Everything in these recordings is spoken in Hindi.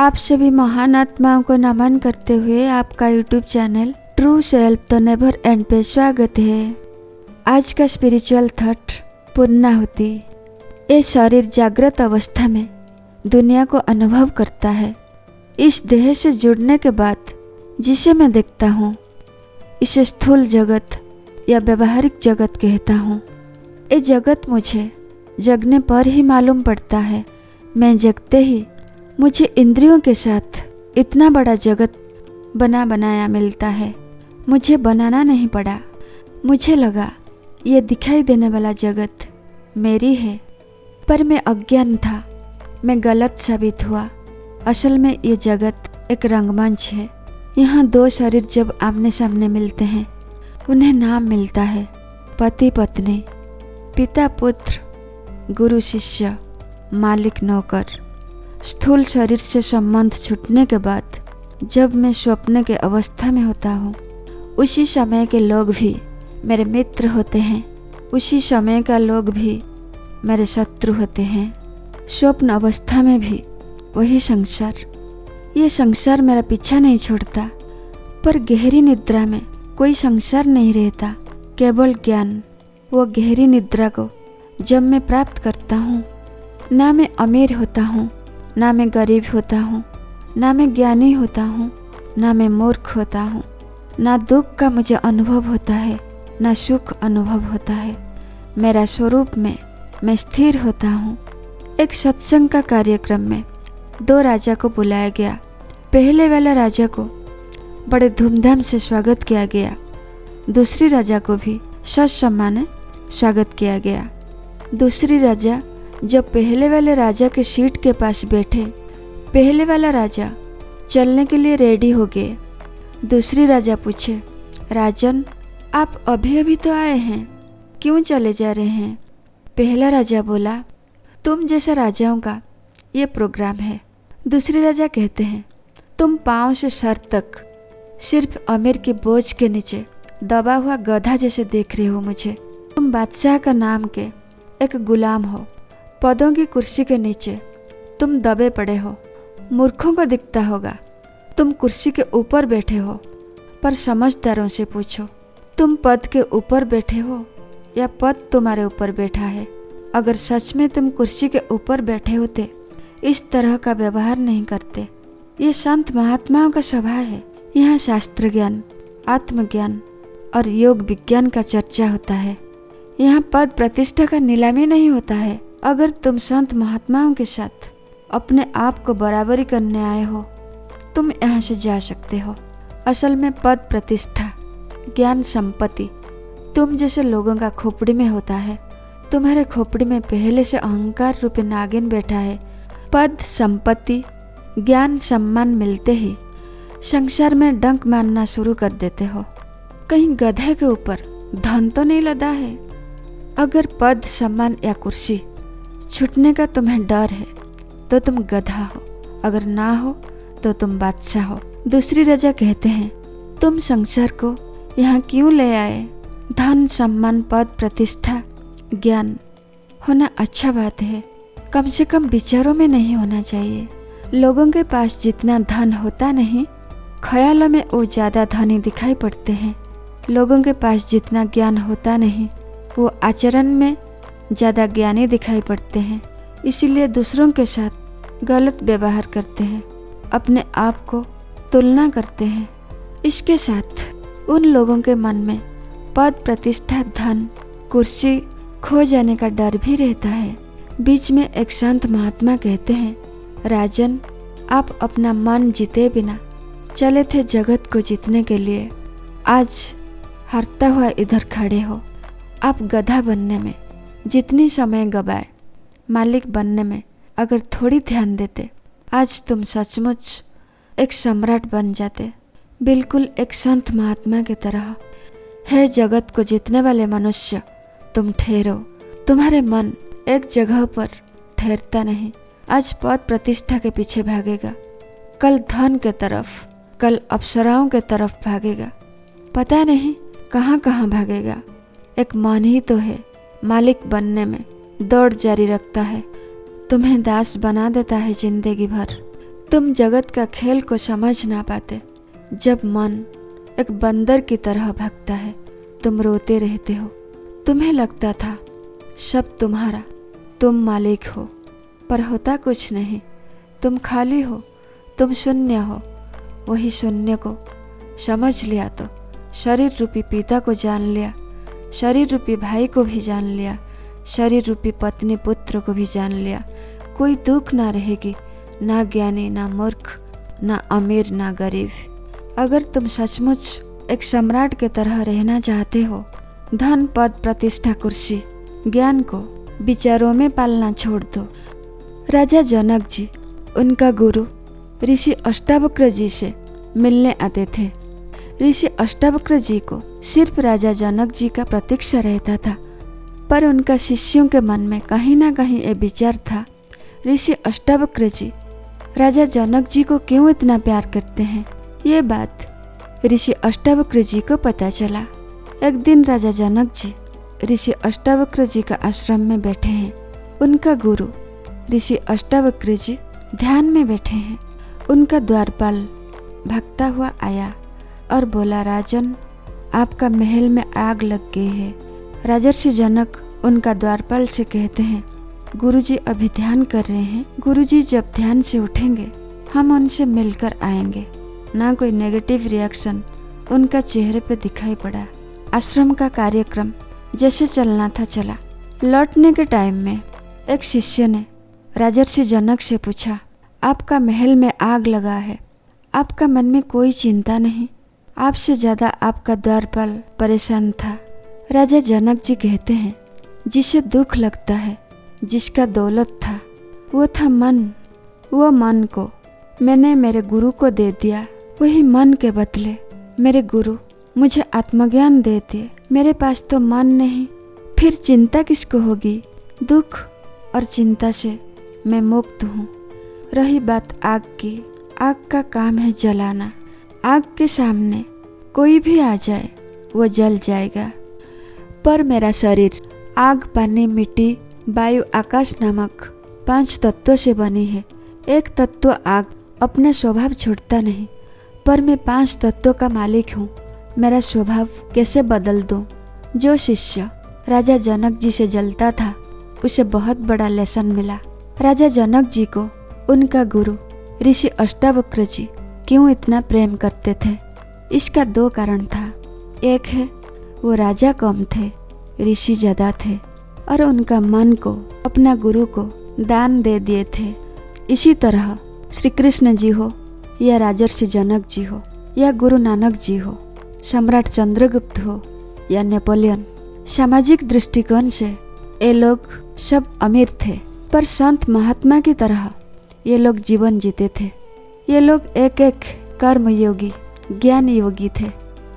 आप सभी महान आत्माओं को नमन करते हुए आपका YouTube channel true self the never and पे स्वागत है। आज का स्पिरिचुअल थॉट पूर्णाहुति। ये शरीर जागृत अवस्था में दुनिया को अनुभव करता है। इस देह से जुड़ने के बाद जिसे मैं देखता हूँ इसे स्थूल जगत या व्यवहारिक जगत कहता हूँ। ये जगत मुझे जगने पर ही मालूम पड़ता है। मैं जगते ही मुझे इंद्रियों के साथ इतना बड़ा जगत बना बनाया मिलता है। मुझे बनाना नहीं पड़ा। मुझे लगा ये दिखाई देने वाला जगत मेरी है, पर मैं अज्ञान था। मैं गलत साबित हुआ। असल में ये जगत एक रंगमंच है। यहाँ दो शरीर जब आमने सामने मिलते हैं उन्हें नाम मिलता है पति पत्नी, पिता पुत्र, गुरु शिष्य, मालिक नौकर। स्थूल शरीर से संबंध छूटने के बाद जब मैं स्वप्न के अवस्था में होता हूँ उसी समय के लोग भी मेरे मित्र होते हैं, उसी समय का लोग भी मेरे शत्रु होते हैं। स्वप्न अवस्था में भी वही संसार। ये संसार मेरा पीछा नहीं छोड़ता, पर गहरी निद्रा में कोई संसार नहीं रहता, केवल ज्ञान। वो गहरी निद्रा को जब मैं प्राप्त करता हूँ, ना मैं अमीर होता हूँ, ना मैं गरीब होता हूँ, ना मैं ज्ञानी होता हूँ, ना मैं मूर्ख होता हूँ। ना दुख का मुझे अनुभव होता है, ना सुख अनुभव होता है। मेरा स्वरूप में मैं स्थिर होता हूँ। एक सत्संग का कार्यक्रम में दो राजा को बुलाया गया। पहले वाला राजा को बड़े धूमधाम से स्वागत किया गया। दूसरी राजा को भी सम्मान स्वागत किया गया। दूसरी राजा जब पहले वाले राजा के सीट के पास बैठे, पहले वाला राजा चलने के लिए रेडी हो गए। दूसरी राजा पूछे, राजन आप अभी अभी तो आए हैं, क्यों चले जा रहे हैं? पहला राजा बोला, तुम जैसे राजाओं का ये प्रोग्राम है। दूसरी राजा कहते हैं, तुम पाँव से सर तक सिर्फ अमीर के बोझ के नीचे दबा हुआ गधा जैसे देख रहे हो मुझे। तुम बादशाह का नाम के एक गुलाम हो। पदों की कुर्सी के नीचे तुम दबे पड़े हो। मूर्खों को दिखता होगा तुम कुर्सी के ऊपर बैठे हो, पर समझदारों से पूछो तुम पद के ऊपर बैठे हो या पद तुम्हारे ऊपर बैठा है। अगर सच में तुम कुर्सी के ऊपर बैठे होते इस तरह का व्यवहार नहीं करते। ये संत महात्माओं का स्वभाव है। यहाँ शास्त्र ज्ञान, आत्मज्ञान और योग विज्ञान का चर्चा होता है। यहाँ पद प्रतिष्ठा का नीलामी नहीं होता है। अगर तुम संत महात्माओं के साथ अपने आप को बराबरी करने आए हो, तुम यहाँ से जा सकते हो। असल में पद प्रतिष्ठा, ज्ञान, संपत्ति तुम जैसे लोगों का खोपड़ी में होता है। तुम्हारे खोपड़ी में पहले से अहंकार रूपी नागिन बैठा है। पद, संपत्ति, ज्ञान, सम्मान मिलते ही संसार में डंक मारना शुरू कर देते हो। कहीं गधे के ऊपर धन तो नहीं लदा है? अगर पद, सम्मान या कुर्सी छूटने का तुम्हें डर है तो तुम गधा हो, अगर ना हो तो तुम बादशाह हो। दूसरी राजा कहते हैं, तुम संसार को यहाँ क्यों ले आए? धन, सम्मान, पद, प्रतिष्ठा, ज्ञान होना अच्छा बात है, कम से कम विचारों में नहीं होना चाहिए। लोगों के पास जितना धन होता नहीं, ख्यालों में वो ज़्यादा धनी दिखाई पड़ते हैं। लोगों के पास जितना ज्ञान होता नहीं, वो आचरण में ज़्यादा ज्ञानी दिखाई पड़ते हैं। इसीलिए दूसरों के साथ गलत व्यवहार करते हैं, अपने आप को तुलना करते हैं। इसके साथ उन लोगों के मन में पद, प्रतिष्ठा, धन, कुर्सी खो जाने का डर भी रहता है। बीच में एक संत महात्मा कहते हैं, राजन आप अपना मन जीते बिना चले थे जगत को जीतने के लिए। आज हारता हुआ इधर खड़े हो। आप गधा बनने में जितनी समय गवाए, मालिक बनने में अगर थोड़ी ध्यान देते, आज तुम सचमुच एक सम्राट बन जाते, बिल्कुल एक संत महात्मा की तरह। है जगत को जीतने वाले मनुष्य, तुम ठहरो। तुम्हारे मन एक जगह पर ठहरता नहीं। आज पद प्रतिष्ठा के पीछे भागेगा, कल धन के तरफ, कल अप्सराओं के तरफ भागेगा। पता नहीं कहाँ कहाँ भागेगा। एक मन ही तो है, मालिक बनने में दौड़ जारी रखता है, तुम्हें दास बना देता है जिंदगी भर। तुम जगत का खेल को समझ ना पाते। जब मन एक बंदर की तरह भगता है, तुम रोते रहते हो। तुम्हें लगता था सब तुम्हारा, तुम मालिक हो, पर होता कुछ नहीं। तुम खाली हो, तुम शून्य हो। वही शून्य को समझ लिया तो शरीर रूपी पिता को जान लिया, शरीर रूपी भाई को भी जान लिया, शरीर रूपी पत्नी पुत्र को भी जान लिया। कोई दुख ना रहेगी, ना ज्ञानी ना मूर्ख, ना अमीर ना गरीब। अगर तुम सचमुच एक सम्राट के तरह रहना चाहते हो, धन पद प्रतिष्ठा कुर्सी ज्ञान को विचारों में पालना छोड़ दो। राजा जनक जी उनका गुरु ऋषि अष्टावक्र जी से मिलने आते थे। ऋषि अष्टावक्र जी को सिर्फ राजा जनक जी का प्रतीक्षा रहता था, पर उनका शिष्यों के मन में कहीं ना कहीं ये विचार था, ऋषि अष्टावक्र जी राजा जनक जी को क्यों इतना प्यार करते हैं। ये बात ऋषि अष्टावक्र जी को पता चला। एक दिन राजा जनक जी ऋषि अष्टावक्र जी का आश्रम में बैठे हैं। उनका गुरु ऋषि अष्टावक्र जी ध्यान में बैठे हैं। उनका द्वारपाल भागता हुआ आया और बोला, राजन, आपका महल में आग लग गई है। राजर्षि जनक उनका द्वारपाल से कहते हैं, गुरुजी अभी ध्यान कर रहे हैं। गुरुजी जब ध्यान से उठेंगे हम उनसे मिलकर आएंगे। ना कोई नेगेटिव रिएक्शन उनका चेहरे पे दिखाई पड़ा। आश्रम का कार्यक्रम जैसे चलना था चला। लौटने के टाइम में एक शिष्य ने राजर्षि जनक से पूछा, आपका महल में आग लगा है, आपका मन में कोई चिंता नहीं? आपसे ज़्यादा आपका द्वारपाल परेशान था। राजा जनक जी कहते हैं, जिसे दुख लगता है, जिसका दौलत था, वो था मन। वो मन को मैंने मेरे गुरु को दे दिया। वही मन के बदले मेरे गुरु मुझे आत्मज्ञान दे दिए। मेरे पास तो मन नहीं, फिर चिंता किसको होगी? दुख और चिंता से मैं मुक्त हूँ। रही बात आग की, आग का काम है जलाना। आग के सामने कोई भी आ जाए वो जल जाएगा। पर मेरा शरीर आग, पानी, मिट्टी, वायु, आकाश नामक 5 तत्वों से बनी है। एक तत्व आग अपना स्वभाव छोड़ता नहीं, पर मैं 5 तत्वों का मालिक हूँ। मेरा स्वभाव कैसे बदल दूँ? जो शिष्य राजा जनक जी से जलता था, उसे बहुत बड़ा लेसन मिला। राजा जनक जी को उनका गुरु ऋषि अष्टावक्र जी क्यों इतना प्रेम करते थे? इसका 2 कारण था। एक है वो राजा कम थे, ऋषि ज़्यादा थे, और उनका मन को अपना गुरु को दान दे दिए थे। इसी तरह श्री कृष्ण जी हो या राजर्षि जनक जी हो या गुरु नानक जी हो, सम्राट चंद्रगुप्त हो या नेपोलियन, सामाजिक दृष्टिकोण से ये लोग सब अमीर थे, पर संत महात्मा की तरह ये लोग जीवन जीते थे। ये लोग एक एक कर्म योगी, ज्ञान योगी थे।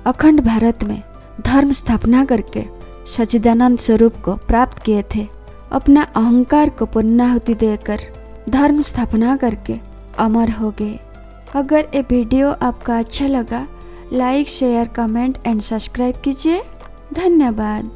अखंड भारत में धर्म स्थापना करके सच्चिदानंद स्वरूप को प्राप्त किए थे। अपना अहंकार को पुण्याहुति देकर धर्म स्थापना करके अमर हो गए। अगर ये वीडियो आपका अच्छा लगा, like, share, comment and subscribe कीजिए। धन्यवाद।